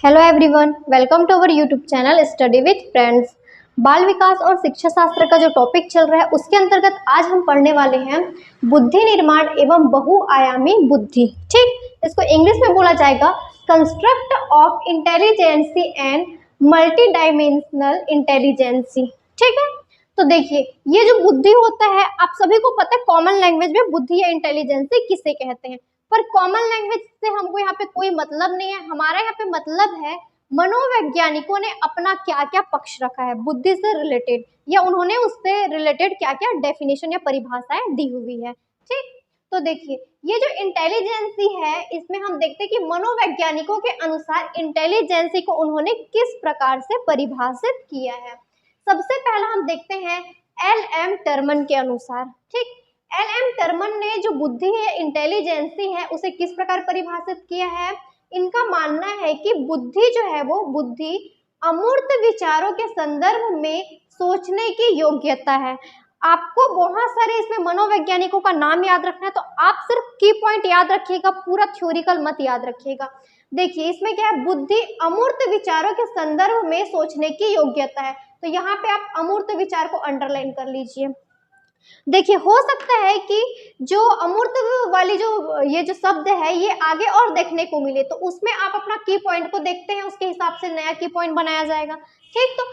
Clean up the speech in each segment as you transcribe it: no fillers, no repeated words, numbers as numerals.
Hello everyone, welcome to our YouTube channel study with friends. बाल विकास और शिक्षा शास्त्र का जो टॉपिक चल रहा है उसके अंतर्गत आज हम पढ़ने वाले हैं बुद्धि निर्माण एवं बहुआयामी बुद्धि। ठीक, इसको इंग्लिश में बोला जाएगा construct of intelligence and multi dimensional intelligence. ठीक है, तो देखिए ये जो बुद्धि होता है आप सभी को पता है कॉमन लैंग्वेज में बुद्धि या इंटेलिजेंसी किसे कहते हैं, पर कॉमन लैंग्वेज से हमको यहाँ पे कोई मतलब नहीं है। हमारा यहाँ पे मतलब है मनोवैज्ञानिकों ने अपना क्या क्या पक्ष रखा है बुद्धि से रिलेटेड, या उन्होंने उससे रिलेटेड क्या क्या डेफिनेशन या परिभाषाएं दी हुई है। ठीक, तो देखिए ये जो इंटेलिजेंसी है इसमें हम देखते हैं कि मनोवैज्ञानिकों के अनुसार इंटेलिजेंसी को उन्होंने किस प्रकार से परिभाषित किया है। सबसे पहला हम देखते हैं L.M. टर्मन के अनुसार। ठीक, L.M. टर्मन ने जो बुद्धि है इंटेलिजेंसी है उसे किस प्रकार परिभाषित किया है। इनका मानना है कि बुद्धि जो है वो बुद्धि अमूर्त विचारों के संदर्भ में सोचने की योग्यता है। आपको बहुत सारे इसमें मनोवैज्ञानिकों का नाम याद रखना है, तो आप सिर्फ की पॉइंट याद रखिएगा, पूरा थ्योरिकल मत याद रखिएगा। देखिए इसमें क्या है, बुद्धि अमूर्त विचारों के संदर्भ में सोचने की योग्यता है, तो यहाँ पे आप अमूर्त विचार को अंडरलाइन कर लीजिए। देखिए हो सकता है कि जो अमूर्त वाली जो ये जो शब्द है ये आगे और देखने को मिले, तो उसमें आप अपना की पॉइंट को देखते हैं, उसके हिसाब से नया की पॉइंट बनाया जाएगा। ठीक, तो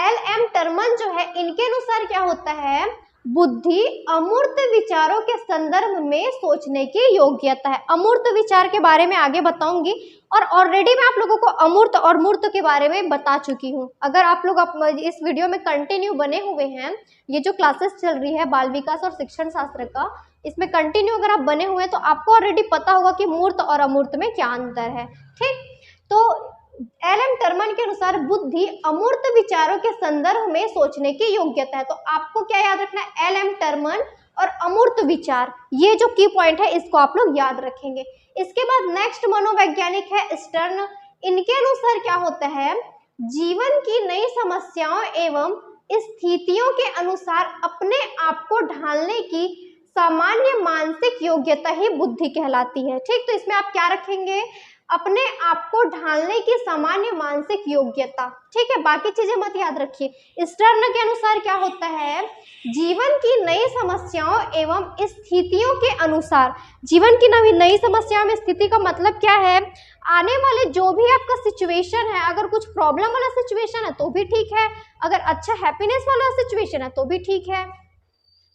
L.M. टर्मन जो है इनके अनुसार क्या होता है, बुद्धि अमूर्त विचारों के संदर्भ में सोचने की योग्यता है। अमूर्त विचार के बारे में आगे बताऊंगी, और ऑलरेडी मैं आप लोगों को अमूर्त और मूर्त के बारे में बता चुकी हूँ। अगर आप लोग इस वीडियो में कंटिन्यू बने हुए हैं, ये जो क्लासेस चल रही है बाल विकास और शिक्षण शास्त्र का, इसमें कंटिन्यू अगर आप बने हुए हैं तो आपको ऑलरेडी पता होगा कि मूर्त और अमूर्त में क्या अंतर है। ठीक, तो L.M. टर्मन के अनुसार बुद्धि अमूर्त विचारों के संदर्भ में सोचने की योग्यता है। तो आपको क्या याद रखना है, L.M. टर्मन और अमूर्त विचार, ये जो की पॉइंट है इसको आप लोग याद रखेंगे। इसके बाद नेक्स्ट मनोवैज्ञानिक है स्टर्न। इनके अनुसार क्या होता है, जीवन की नई समस्याओं एवं स्थितियों के अनुसार अपने आप को ढालने की सामान्य मानसिक योग्यता ही बुद्धि कहलाती है। ठीक, तो इसमें आप क्या रखेंगे, अपने आप को ढालने की सामान्य मानसिक योग्यता। ठीक है, बाकी चीजें मत याद रखिए। स्टर्न के अनुसार क्या होता है, जीवन की नई समस्याओं एवं स्थितियों के अनुसार, जीवन की नई समस्याओं में स्थिति का मतलब क्या है, आने वाले जो भी आपका सिचुएशन है, अगर कुछ प्रॉब्लम वाला सिचुएशन है तो भी ठीक है, अगर अच्छा हैप्पीनेस वाला सिचुएशन है तो भी ठीक है,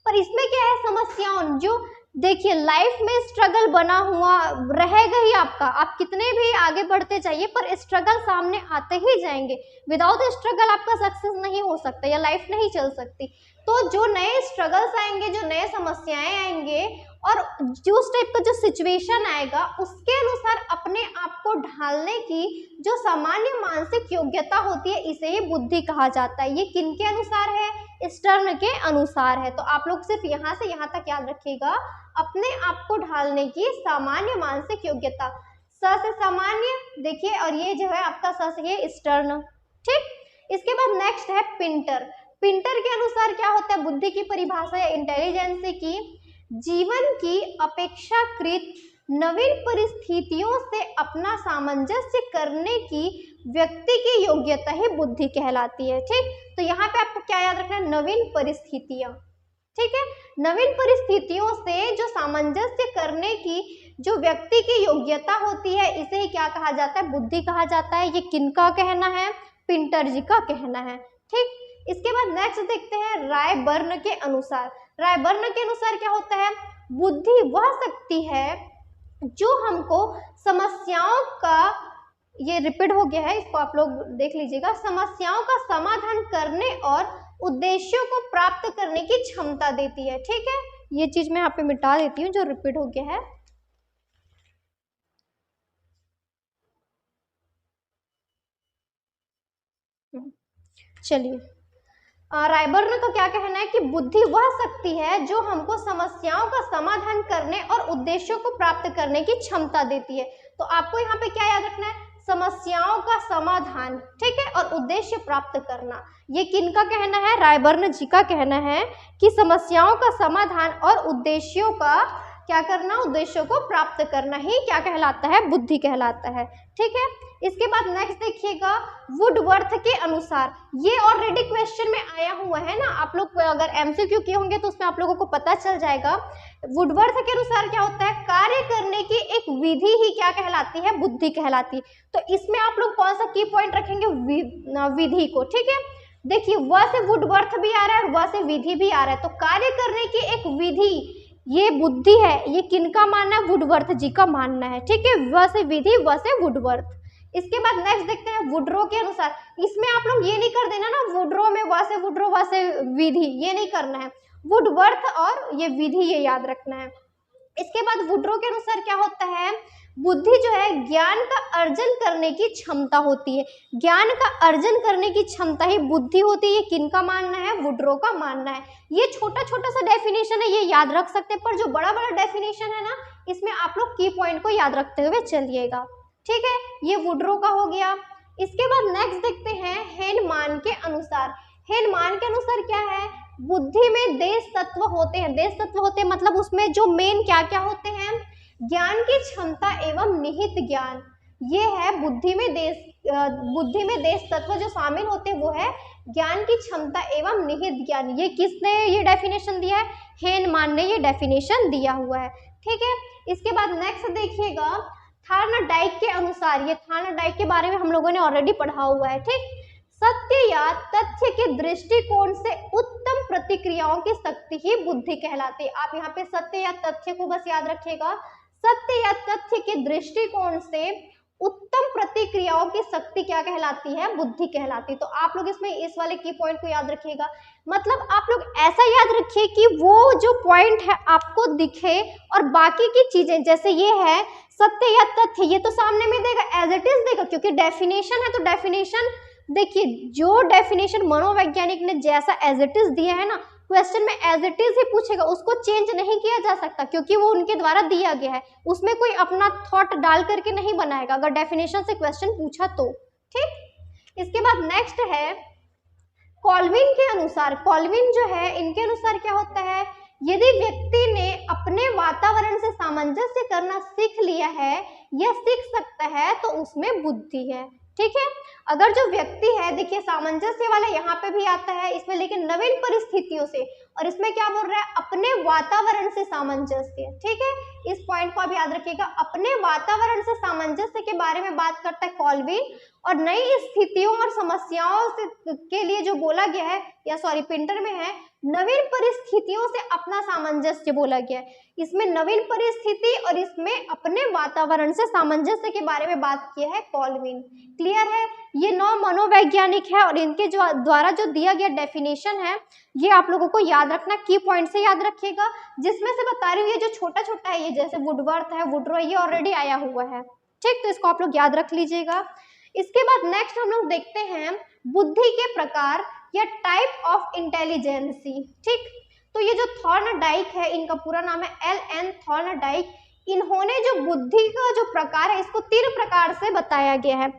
पर इसमें क्या है, समस्याओं जो देखिए लाइफ में स्ट्रगल बना हुआ रहेगा ही आपका, आप कितने भी आगे बढ़ते जाइए पर स्ट्रगल सामने आते ही जाएंगे। विदाउट स्ट्रगल आपका सक्सेस नहीं हो सकता या लाइफ नहीं चल सकती। तो जो नए स्ट्रगल्स आएंगे, जो नए समस्याएं आएंगे और जो उस टाइप का जो सिचुएशन आएगा उसके अनुसार अपने आप को ढालने की जो सामान्य मानसिक योग्यता होती है इसे ही बुद्धि कहा जाता है। ये किनके अनुसार है, स्टर्न के अनुसार है। तो आप लोग सिर्फ यहाँ से यहाँ तक याद रखिएगा, अपने आप को ढालने की सामान्य मानसिक योग्यता, स से सामान्य देखिए, और ये जो है आपका स से ये स्टर्न। ठीक, इसके बाद नेक्स्ट है पिंटर। पिंटर के अनुसार क्या होता है, बुद्धि की परिभाषा या इंटेलिजेंसी की, जीवन की अपेक्षाकृत नवीन परिस्थितियों से अपना सामंजस्य करने की व्यक्ति की योग्यता ही बुद्धि कहलाती है। ठीक, तो यहाँ पे आपको क्या याद रखना है, नवीन परिस्थितियां। ठीक है, नवीन परिस्थितियों से जो सामंजस्य करने की जो व्यक्ति की योग्यता होती है इसे ही क्या कहा जाता है, बुद्धि कहा जाता है। ये किनका कहना है, पिंटर जी का कहना है। ठीक, इसके बाद नेक्स्ट देखते हैं रायबर्न के अनुसार। रायबर्न के अनुसार क्या होता है, बुद्धि वह शक्ति है जो हमको समस्याओं का, ये रिपीट हो गया है, इसको आप लोग देख लीजिएगा, समस्याओं का समाधान करने और उद्देश्यों को प्राप्त करने की क्षमता देती है। ठीक है, ये चीज मैं यहाँ पे मिटा देती हूँ जो रिपीट हो गया है। चलिए, रायबर्न का क्या कहना है कि बुद्धि वह शक्ति है जो हमको समस्याओं का समाधान करने और उद्देश्यों को प्राप्त करने की क्षमता देती है। तो आपको यहाँ पे क्या याद रखना है, समस्याओं का समाधान, ठीक है, और उद्देश्य प्राप्त करना। ये किनका कहना है, रायबर्न जी का कहना है कि समस्याओं का समाधान और उद्देश्यों का क्या करना, उद्देश्यों को प्राप्त करना ही क्या कहलाता है, बुद्धि कहलाता है। ठीक है, इसके बाद नेक्स्ट देखिएगा वुडवर्थ के अनुसार, ये ऑलरेडी क्वेश्चन में आया हुआ है ना, आप लोग अगर एमसीक्यू किए होंगे तो उसमें आप लोगों को पता चल जाएगा। वुडवर्थ के अनुसार क्या होता है, कार्य करने की एक विधि ही क्या कहलाती है, बुद्धि कहलाती है। तो इसमें आप लोग कौन सा की पॉइंट रखेंगे, विधि को। ठीक है, देखिए व से वुडवर्थ भी आ रहा है और व से विधि भी आ रहा है, तो कार्य करने की एक विधि ये बुद्धि है, ये किनका मानना है, वुडवर्थ जी का मानना है। ठीक है, व से विधि, व से वुडवर्थ। इसके बाद नेक्स्ट देखते हैं वुड्रो के अनुसार, इसमें आप लोग ये नहीं कर देना ना वुड्रो में व से वुड्रो व से विधि, ये नहीं करना है, वुडवर्थ और ये विधि ये याद रखना है। इसके बाद वुड्रो के अनुसार क्या होता है, बुद्धि जो है ज्ञान का अर्जन करने की क्षमता होती है, ज्ञान का अर्जन करने की क्षमता ही बुद्धि होती है। ये किनका मानना है, वुड्रो का मानना है। ये छोटा छोटा सा डेफिनेशन है, ये याद रख सकते हैं, पर जो बड़ा बड़ा डेफिनेशन है ना, इसमें आप लोग की पॉइंट को याद रखते हुए चलिएगा। ठीक है, ये वुड्रो का हो गया। इसके बाद नेक्स्ट देखते हैं हेनमान के अनुसार। हेनमान के अनुसार क्या है, बुद्धि में देश तत्व होते हैं, देश तत्व होते हैं मतलब उसमें जो मेन क्या क्या होते हैं, ज्ञान की क्षमता एवं निहित ज्ञान, ये है बुद्धि में देश तत्व जो शामिल होते हैं वो है ज्ञान की क्षमता एवं निहित ज्ञान। ये किसने ये डेफिनेशन दिया है, हेनमान ने ये डेफिनेशन दिया हुआ है। ठीक है, इसके बाद नेक्स्ट देखिएगा थार्नडाइक के अनुसार, ये थार्नडाइक के बारे में हम लोगों ने ऑलरेडी पढ़ा हुआ है। ठीक, सत्य या तथ्य के दृष्टिकोण से उत्तम प्रतिक्रियाओं की शक्ति ही बुद्धि कहलाती है। आप यहाँ पे सत्य या तथ्य को बस याद रखिएगा, सत्य या तथ्य के दृष्टिकोण से उत्तम प्रतिक्रियाओं की शक्ति क्या कहलाती है, बुद्धि कहलाती है। तो आप लोग इसमें इस वाले की पॉइंट को याद रखिएगा, मतलब आप लोग ऐसा याद रखिए कि वो जो पॉइंट है आपको दिखे और बाकी की चीजें जैसे ये है सत्य या तथ्य, ये तो सामने में देगा, एज इट इज देगा, क्योंकि डेफिनेशन है। तो डेफिनेशन देखिए, जो डेफिनेशन मनोवैज्ञानिक ने जैसा एज इट इज दिया है ना, क्वेश्चन में एज इट इज ही पूछेगा, उसको चेंज नहीं किया जा सकता क्योंकि वो उनके द्वारा दिया गया है, उसमें कोई अपना थॉट डाल करके नहीं बनाएगा अगर डेफिनेशन से क्वेश्चन पूछा तो। ठीक, इसके बाद नेक्स्ट है कॉल्विन के अनुसार। कॉल्विन जो है इनके अनुसार क्या होता है, यदि व्यक्ति ने अपने वातावरण से सामंजस्य करना सीख लिया है या सीख सकता है तो उसमें बुद्धि है। ठीक है, अगर जो व्यक्ति है, देखिए सामंजस्य वाला यहाँ पे भी आता है इसमें, लेकिन नवीन परिस्थितियों से, और इसमें क्या बोल रहा है, अपने वातावरण से सामंजस्य। ठीक है, इस पॉइंट को आप याद रखिएगा, अपने वातावरण से सामंजस्य के बारे में बात करता है कॉल्विन, और नई स्थितियों और समस्याओं से के लिए जो बोला गया है, या सॉरी पिंटर में है, नवीन परिस्थितियों से अपना सामंजस्य बोला गया है। इसमें नवीन परिस्थिति और इसमें अपने वातावरण से सामंजस्य के बारे में बात की है कॉल्विन। क्लियर है, ये 9 मनोवैज्ञानिक है और इनके जो द्वारा जो दिया गया डेफिनेशन है ये आप लोगों को याद रखना, की पॉइंट से याद रखिएगा। जिसमें से बता रही हूँ ये जो छोटा छोटा है, ये जैसे वुडवर्थ है, वुड्रो, ये ऑलरेडी आया हुआ है। ठीक, तो इसको आप लोग याद रख लीजिएगा। इसके बाद नेक्स्ट हम लोग देखते हैं बुद्धि के प्रकार या टाइप ऑफ इंटेलिजेंसी। ठीक, तो ये जो थॉर्नडाइक है, इनका पूरा नाम है L.N. थॉर्नडाइक, इन्होंने जो बुद्धि का जो प्रकार है इसको 3 प्रकार से बताया गया है।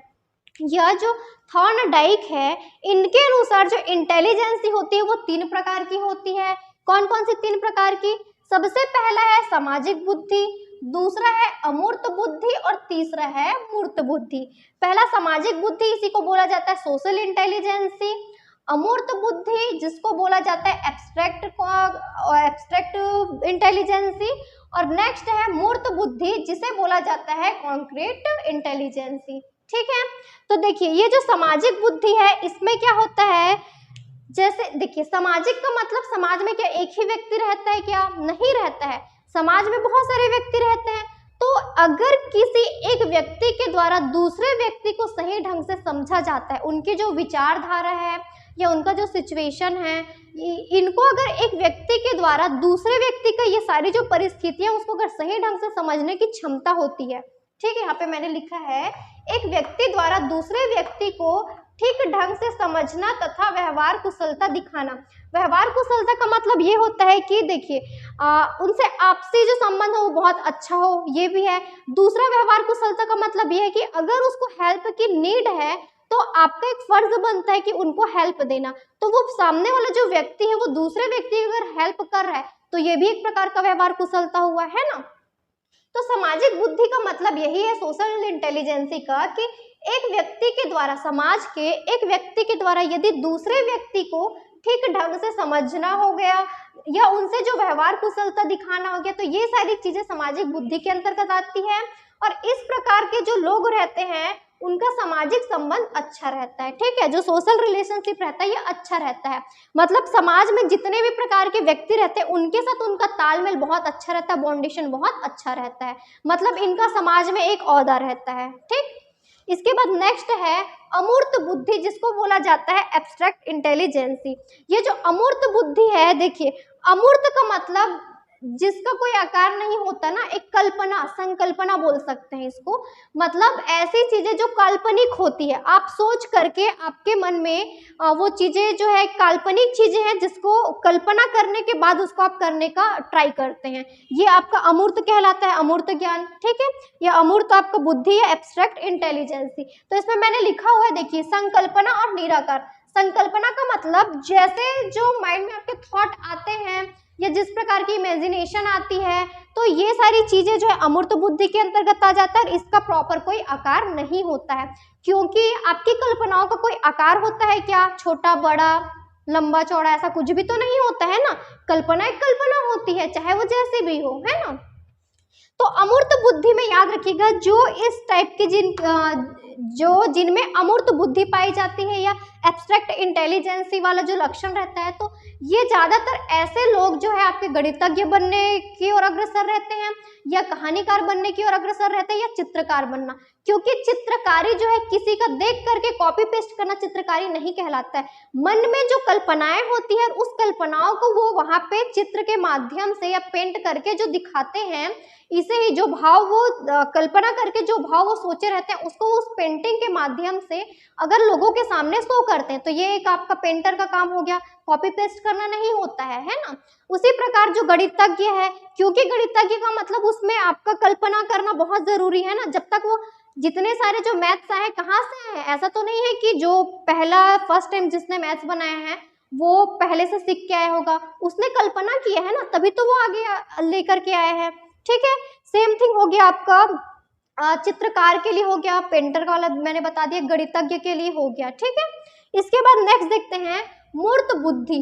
यह जो थॉर्नडाइक है इनके अनुसार जो इंटेलिजेंसी होती है वो 3 प्रकार की होती है। कौन कौन सी 3 प्रकार की, सबसे पहला है सामाजिक बुद्धि, दूसरा है अमूर्त बुद्धि और तीसरा है मूर्त बुद्धि। पहला सामाजिक बुद्धि, इसी को बोला जाता है सोशल इंटेलिजेंसी। अमूर्त बुद्धि जिसको बोला जाता है एब्स्ट्रैक्ट इंटेलिजेंसी, और नेक्स्ट है मूर्त बुद्धि जिसे बोला जाता है कॉन्क्रीट इंटेलिजेंसी। ठीक है, तो देखिए ये जो सामाजिक बुद्धि है इसमें क्या होता है, जैसे देखिए सामाजिक का मतलब समाज में क्या एक ही व्यक्ति रहता है, क्या नहीं रहता है, समाज में बहुत सारे व्यक्ति रहते हैं। तो अगर किसी एक व्यक्ति के द्वारा दूसरे व्यक्ति को सही ढंग से समझा जाता है, उनकी जो विचारधारा है या उनका जो सिचुएशन है, इनको अगर एक व्यक्ति के द्वारा दूसरे व्यक्ति का ये सारी जो परिस्थितियां उसको अगर सही ढंग से समझने की क्षमता होती है। ठीक है, यहाँ पे मैंने लिखा है एक व्यक्ति द्वारा दूसरे व्यक्ति को ठीक ढंग से समझना तथा व्यवहार कुशलता दिखाना। व्यवहार कुशलता का मतलब ये होता है कि देखिए उनसे आपसी जो संबंध हो वो बहुत अच्छा हो, ये भी है। दूसरा व्यवहार कुशलता का मतलब ये है कि अगर उसको हेल्प की नीड है तो आपका एक फर्ज बनता है कि उनको हेल्प देना। तो वो सामने वाला जो व्यक्ति है वो दूसरे व्यक्ति की अगर हेल्प कर रहा है तो ये भी एक प्रकार का व्यवहार कुशलता हुआ, है ना। तो सामाजिक बुद्धि का मतलब यही है सोशल इंटेलिजेंसी का, कि एक व्यक्ति के द्वारा, समाज के एक व्यक्ति के द्वारा यदि दूसरे व्यक्ति को ठीक ढंग से समझना हो गया या उनसे जो व्यवहार कुशलता दिखाना हो गया, तो ये सारी चीजें सामाजिक बुद्धि के अंतर्गत आती है। और इस प्रकार के जो लोग रहते हैं उनका सामाजिक संबंध अच्छा रहता है, ठीक है, जो सोशल रिलेशनशिप रहता है ये अच्छा रहता है। मतलब समाज में जितने भी प्रकार के व्यक्ति रहते हैं उनके साथ उनका तालमेल बहुत अच्छा रहता है, बॉन्डिशन बहुत अच्छा रहता है, मतलब इनका समाज में एक ओहदा रहता है, ठीक। इसके बाद नेक्स्ट है अमूर्त बुद्धि, जिसको बोला जाता है एब्स्ट्रैक्ट इंटेलिजेंसी। ये जो अमूर्त बुद्धि है, देखिए अमूर्त का मतलब जिसका कोई आकार नहीं होता ना, एक कल्पना, संकल्पना बोल सकते हैं इसको, मतलब ऐसी चीजें जो काल्पनिक होती है, आप सोच करके आपके मन में वो चीजें जो है काल्पनिक चीजें हैं जिसको कल्पना करने के बाद उसको आप करने का ट्राई करते हैं, ये आपका अमूर्त कहलाता है, अमूर्त ज्ञान, ठीक है। यह अमूर्त आपका बुद्धि है, एब्स्ट्रैक्ट इंटेलिजेंसी। तो इसमें मैंने लिखा हुआ है, देखिए संकल्पना और निराकार। संकल्पना का मतलब जैसे जो माइंड में आपके थॉट आते हैं या जिस प्रकार की इमेजिनेशन आती है, तो ये सारी चीजें जो है अमूर्त बुद्धि के अंतर्गत आ जाता है। और इसका प्रॉपर कोई आकार नहीं होता है, क्योंकि आपकी कल्पनाओं का कोई आकार होता है क्या, छोटा बड़ा लंबा चौड़ा, ऐसा कुछ भी तो नहीं होता है ना। कल्पना एक कल्पना होती है, चाहे वो जैसी भी हो, है ना। तो अमूर्त बुद्धि में याद रखिएगा, जो इस टाइप के जिनमें अमूर्त बुद्धि पाई जाती है या एब्स्ट्रैक्ट इंटेलिजेंसी वाला जो लक्षण रहता है, तो ये ज्यादातर ऐसे लोग जो है आपके गणितज्ञ बनने की ओर अग्रसर रहते हैं या कहानीकार बनने की ओर अग्रसर रहते हैं या चित्रकार बनना, क्योंकि चित्रकारी जो है किसी का देख करके कॉपी पेस्ट करना चित्रकारी नहीं कहलाता है। मन में जो कल्पनाएं होती है उस कल्पनाओं को वो वहां पे चित्र के माध्यम से या पेंट करके जो दिखाते हैं, इसे ही जो भाव वो कल्पना करके जो भाव वो सोचे रहते हैं उसको उस पेंटिंग के माध्यम से अगर लोगों के सामने शो करते हैं, तो ये एक आपका पेंटर का काम हो गया, कॉपी पेस्ट करना नहीं होता है ना। उसी प्रकार जो गणितज्ञ है, क्योंकि गणितज्ञ का मतलब उसमें आपका कल्पना करना बहुत जरूरी है ना। जब तक वो जितने सारे जो मैथ्स आए कहाँ से आए, ऐसा तो नहीं है कि जो पहला फर्स्ट टाइम जिसने मैथ्स बनाया है वो पहले से सीख के आया होगा, उसने कल्पना किया है ना, तभी तो वो आगे लेकर के आए हैं, ठीक है। सेम थिंग हो गया आपका चित्रकार के लिए हो गया, पेंटर का वाला मैंने बता दिया, गणितज्ञ के लिए हो गया, ठीक है। इसके बाद नेक्स्ट देखते हैं मूर्त बुद्धि।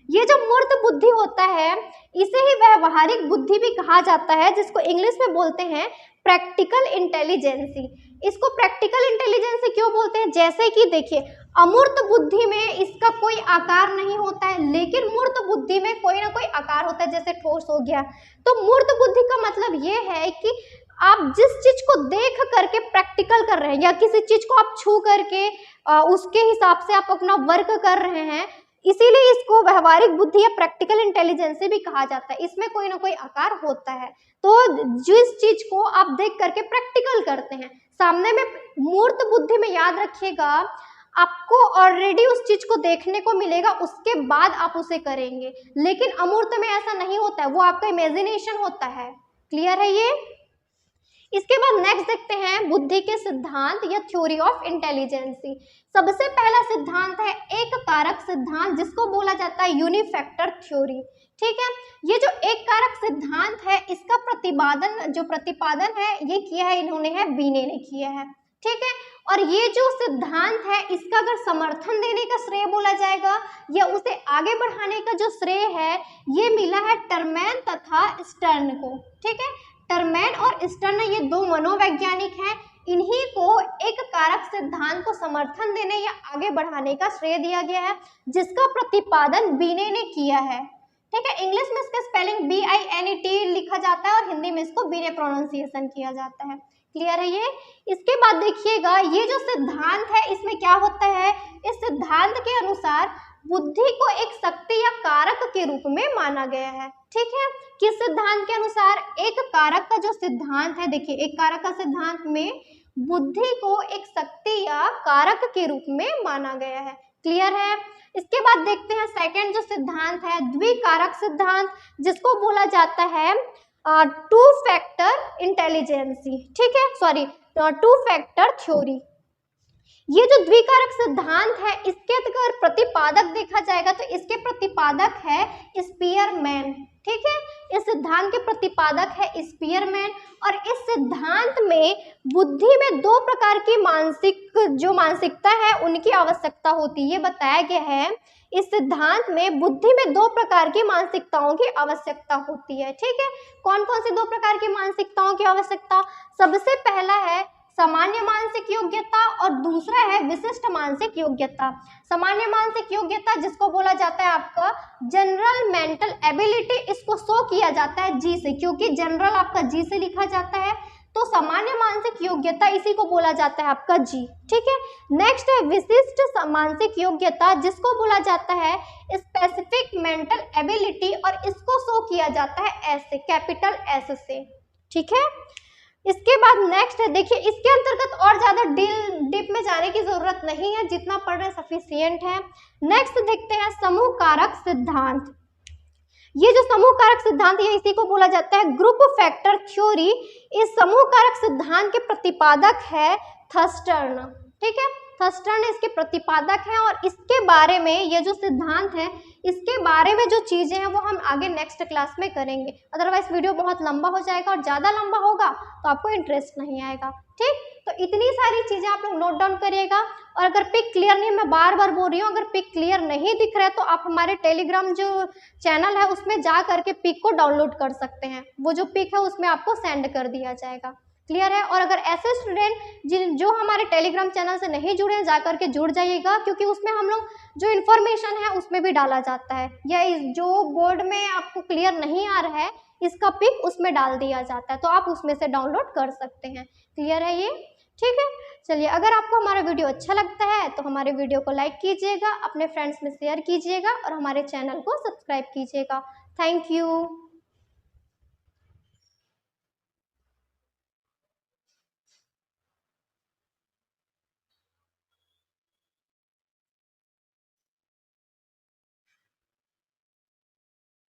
ये जो मूर्त बुद्धि होता है इसे ही व्यवहारिक बुद्धि भी कहा जाता है, जिसको इंग्लिश में बोलते हैं प्रैक्टिकल इंटेलिजेंसी। इसको प्रैक्टिकल इंटेलिजेंसी क्यों बोलते हैं, जैसे कि देखिए अमूर्त बुद्धि में इसका कोई आकार नहीं होता है, लेकिन मूर्त बुद्धि में कोई ना कोई आकार होता है, जैसे ठोस हो गया। तो मूर्त बुद्धि का मतलब ये है कि आप जिस चीज को देख करके प्रैक्टिकल कर रहे हैं या किसी चीज को आप छू करके उसके हिसाब से आप अपना वर्क कर रहे हैं, इसीलिए इसको व्यवहारिक बुद्धि या प्रैक्टिकल इंटेलिजेंस भी कहा जाता है। इसमें कोई ना कोई आकार होता है, तो जिस चीज को आप देख करके प्रैक्टिकल करते हैं, सामने में मूर्त बुद्धि में याद रखिएगा आपको ऑलरेडी उस चीज को देखने को मिलेगा, उसके बाद आप उसे करेंगे। लेकिन अमूर्त में ऐसा नहीं होता है, वो आपका इमेजिनेशन होता है। क्लियर है ये। इसके बाद नेक्स्ट देखते हैं बुद्धि के सिद्धांत या थ्योरी ऑफ इंटेलिजेंसी। सबसे पहला सिद्धांत है एक कारक सिद्धांत, जिसको बोला जाता है यूनिफैक्टर थ्योरी। ठीक है, ये जो एक कारक सिद्धांत है इसका प्रतिपादन है ये किया है इन्होंने, है बीने ने किया है। ठीक है, और ये जो सिद्धांत है इसका अगर समर्थन देने का श्रेय बोला जाएगा या उसे आगे बढ़ाने का जो श्रेय है ये मिला है टर्मैन तथा स्टर्न को। ठीक है, टर्मैन और स्टर्न ये दो मनोवैज्ञानिक हैं, इन्हीं को एक कारक सिद्धांत को समर्थन देने या आगे बढ़ाने का श्रेय दिया गया है, जिसका प्रतिपादन बीने ने किया है। ठीक है, इंग्लिश में इसका स्पेलिंग BINET लिखा जाता है और हिंदी में इसको बीने प्रोनाउंसिएशन किया जाता है। क्लियर है ये। इसके बाद देखिएगा ये जो सिद्धांत है इसमें क्या होता है, इस सिद्धांत के अनुसार बुद्धि को एक शक्ति या कारक के रूप में माना गया है। ठीक है, किस सिद्धांत के अनुसार, एक कारक का जो सिद्धांत है, देखिए एक कारक का सिद्धांत में बुद्धि को एक शक्ति या कारक के रूप में माना गया है। क्लियर है। इसके बाद देखते हैं सेकंड जो सिद्धांत है द्विकारक सिद्धांत, जिसको बोला जाता है टू फैक्टर इंटेलिजेंसी। ठीक है, सॉरी टू फैक्टर थ्योरी। ये जो द्विकारक सिद्धांत है इसके अगर प्रतिपादक देखा जाएगा तो इसके प्रतिपादक है स्पीयरमैन। ठीक है। इस सिद्धांत के प्रतिपादक है स्पीयरमैन, और इस सिद्धांत में बुद्धि में दो प्रकार की मानसिकता है उनकी आवश्यकता होती है, ये बताया गया है। इस सिद्धांत में बुद्धि में दो प्रकार की मानसिकताओं की आवश्यकता होती है, ठीक है। कौन कौन सी दो प्रकार की मानसिकताओं की आवश्यकता? सबसे पहला है सामान्य मानसिक योग्यता और दूसरा है विशिष्ट मानसिक योग्यता। सामान्य मानसिक योग्यता जिसको बोला जाता है आपका जनरल मेंटल एबिलिटी, इसको शो किया जाता है जी से, क्योंकि जनरल आपका जी से लिखा जाता है, तो सामान्य मानसिक योग्यता इसी को बोला जाता है आपका जी, ठीक है। नेक्स्ट है विशिष्ट मानसिक योग्यता जिसको बोला जाता है स्पेसिफिक मेंटल एबिलिटी, और इसको शो किया जाता है एस से, कैपिटल एस से, ठीक है। इसके बाद नेक्स्ट है, देखिए इसके अंतर्गत और ज्यादा डीप में जाने की जरूरत नहीं है, जितना पढ़ रहे सफिशिएंट है। नेक्स्ट देखते हैं समूह कारक सिद्धांत। ये जो समूह कारक सिद्धांत है इसी को बोला जाता है ग्रुप फैक्टर थ्योरी। इस समूह कारक सिद्धांत के प्रतिपादक है थर्स्टन, ठीक है। थर्स्टन इसके प्रतिपादक हैं, और इसके बारे में ये जो सिद्धांत है इसके बारे में जो चीजें हैं वो हम आगे नेक्स्ट क्लास में करेंगे, अदरवाइज वीडियो बहुत लंबा हो जाएगा, और ज्यादा लंबा होगा तो आपको इंटरेस्ट नहीं आएगा, ठीक। तो इतनी सारी चीजें आप लोग नोट डाउन करिएगा। और अगर पिक क्लियर नहीं, मैं बार बार बोल रही हूँ, अगर पिक क्लियर नहीं दिख रहा है तो आप हमारे टेलीग्राम जो चैनल है उसमें जा करके पिक को डाउनलोड कर सकते हैं, वो जो पिक है उसमें आपको सेंड कर दिया जाएगा, क्लियर है। और अगर ऐसे स्टूडेंट जो हमारे टेलीग्राम चैनल से नहीं जुड़े हैं जाकर के जुड़ जाइएगा, क्योंकि उसमें हम लोग जो इन्फॉर्मेशन है उसमें भी डाला जाता है, या जो बोर्ड में आपको क्लियर नहीं आ रहा है इसका पिक उसमें डाल दिया जाता है, तो आप उसमें से डाउनलोड कर सकते हैं, क्लियर है ये, ठीक है। चलिए, अगर आपको हमारा वीडियो अच्छा लगता है तो हमारे वीडियो को लाइक कीजिएगा, अपने फ्रेंड्स में शेयर कीजिएगा, और हमारे चैनल को सब्सक्राइब कीजिएगा। Thank you.